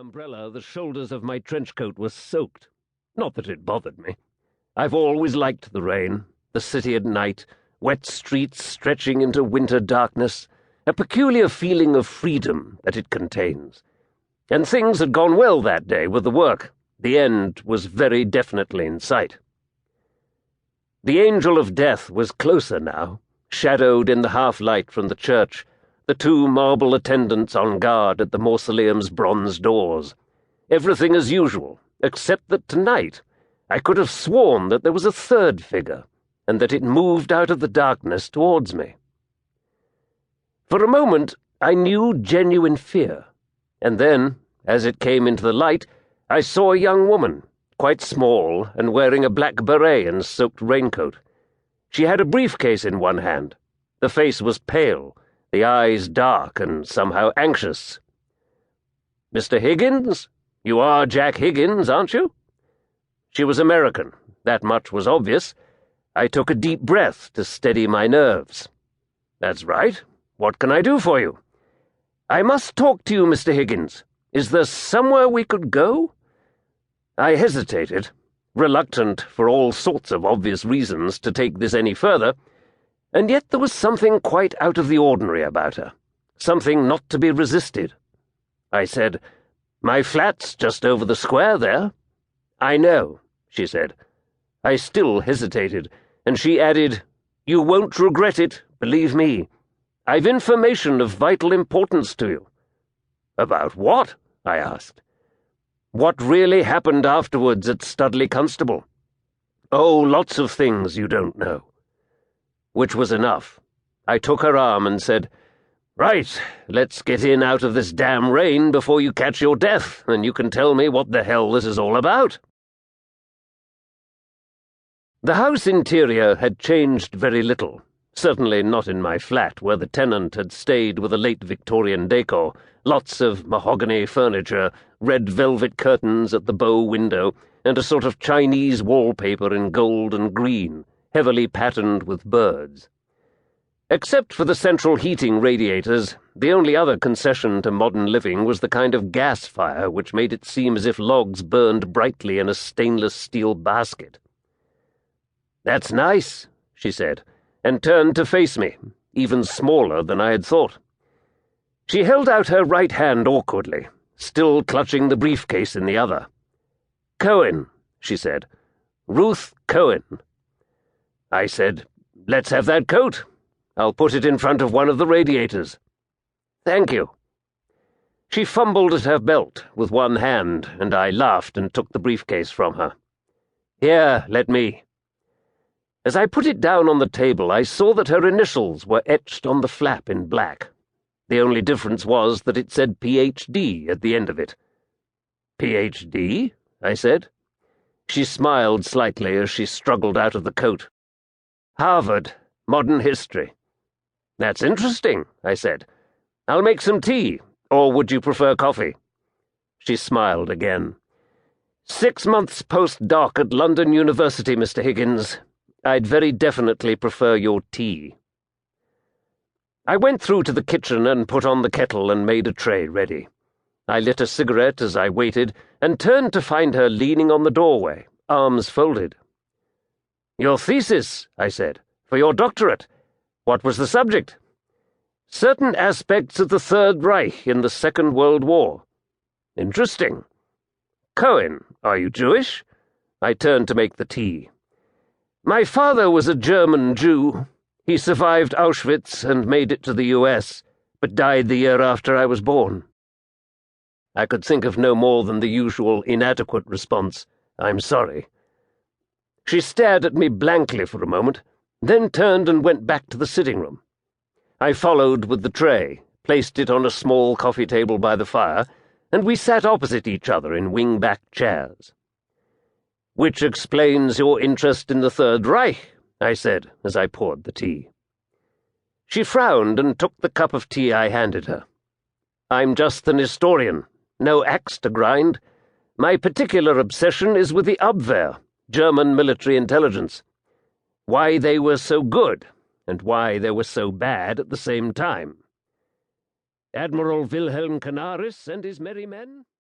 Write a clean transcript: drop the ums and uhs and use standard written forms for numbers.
umbrella, the shoulders of my trench coat were soaked. Not that it bothered me. I've always liked the rain, the city at night, wet streets stretching into winter darkness, a peculiar feeling of freedom that it contains. And things had gone well that day with the work. The end was very definitely in sight. The angel of death was closer now, shadowed in the half-light from the church, the two marble attendants on guard at the mausoleum's bronze doors. Everything as usual, except that tonight I could have sworn that there was a third figure, and that it moved out of the darkness towards me. For a moment I knew genuine fear, and then, as it came into the light, I saw a young woman, quite small and wearing a black beret and soaked raincoat. She had a briefcase in one hand. The face was pale, the eyes dark and somehow anxious. "Mr. Higgins? You are Jack Higgins, aren't you?" She was American. That much was obvious. I took a deep breath to steady my nerves. "That's right. What can I do for you?" "I must talk to you, Mr. Higgins. Is there somewhere we could go?" I hesitated, reluctant for all sorts of obvious reasons to take this any further, and yet there was something quite out of the ordinary about her, something not to be resisted. I said, "My flat's just over the square there." "I know," she said. I still hesitated, and she added, "You won't regret it, believe me. I've information of vital importance to you." "About what?" I asked. "What really happened afterwards at Studley Constable." "Oh, lots of things you don't know." Which was enough. I took her arm and said, "Right, let's get in out of this damn rain before you catch your death, and you can tell me what the hell this is all about." The house interior had changed very little, certainly not in my flat, where the tenant had stayed with a late Victorian decor, lots of mahogany furniture, red velvet curtains at the bow window, and a sort of Chinese wallpaper in gold and green, heavily patterned with birds. Except for the central heating radiators, the only other concession to modern living was the kind of gas fire which made it seem as if logs burned brightly in a stainless steel basket. "That's nice," she said, and turned to face me, even smaller than I had thought. She held out her right hand awkwardly, still clutching the briefcase in the other. "Cohen," she said. "Ruth Cohen." I said, "Let's have that coat. I'll put it in front of one of the radiators." "Thank you." She fumbled at her belt with one hand, and I laughed and took the briefcase from her. "Here, let me." As I put it down on the table, I saw that her initials were etched on the flap in black. The only difference was that it said Ph.D. at the end of it. "Ph.D.?" I said. She smiled slightly as she struggled out of the coat. "Harvard, modern history." "That's interesting," I said. "I'll make some tea, or would you prefer coffee?" She smiled again. 6 months post-doc at London University, Mr. Higgins. I'd very definitely prefer your tea." I went through to the kitchen and put on the kettle and made a tray ready. I lit a cigarette as I waited and turned to find her leaning on the doorway, arms folded. "Your thesis," I said, "for your doctorate. What was the subject?" "Certain aspects of the Third Reich in the Second World War." "Interesting." "Cohen, are you Jewish?" I turned to make the tea. "My father was a German Jew. He survived Auschwitz and made it to the U.S., but died the year after I was born." I could think of no more than the usual inadequate response, "I'm sorry." She stared at me blankly for a moment, then turned and went back to the sitting room. I followed with the tray, placed it on a small coffee table by the fire, and we sat opposite each other in wing-back chairs. "Which explains your interest in the Third Reich," I said as I poured the tea. She frowned and took the cup of tea I handed her. "I'm just an historian, no axe to grind. My particular obsession is with the Abwehr, German military intelligence. Why they were so good, and why they were so bad at the same time. Admiral Wilhelm Canaris and his merry men?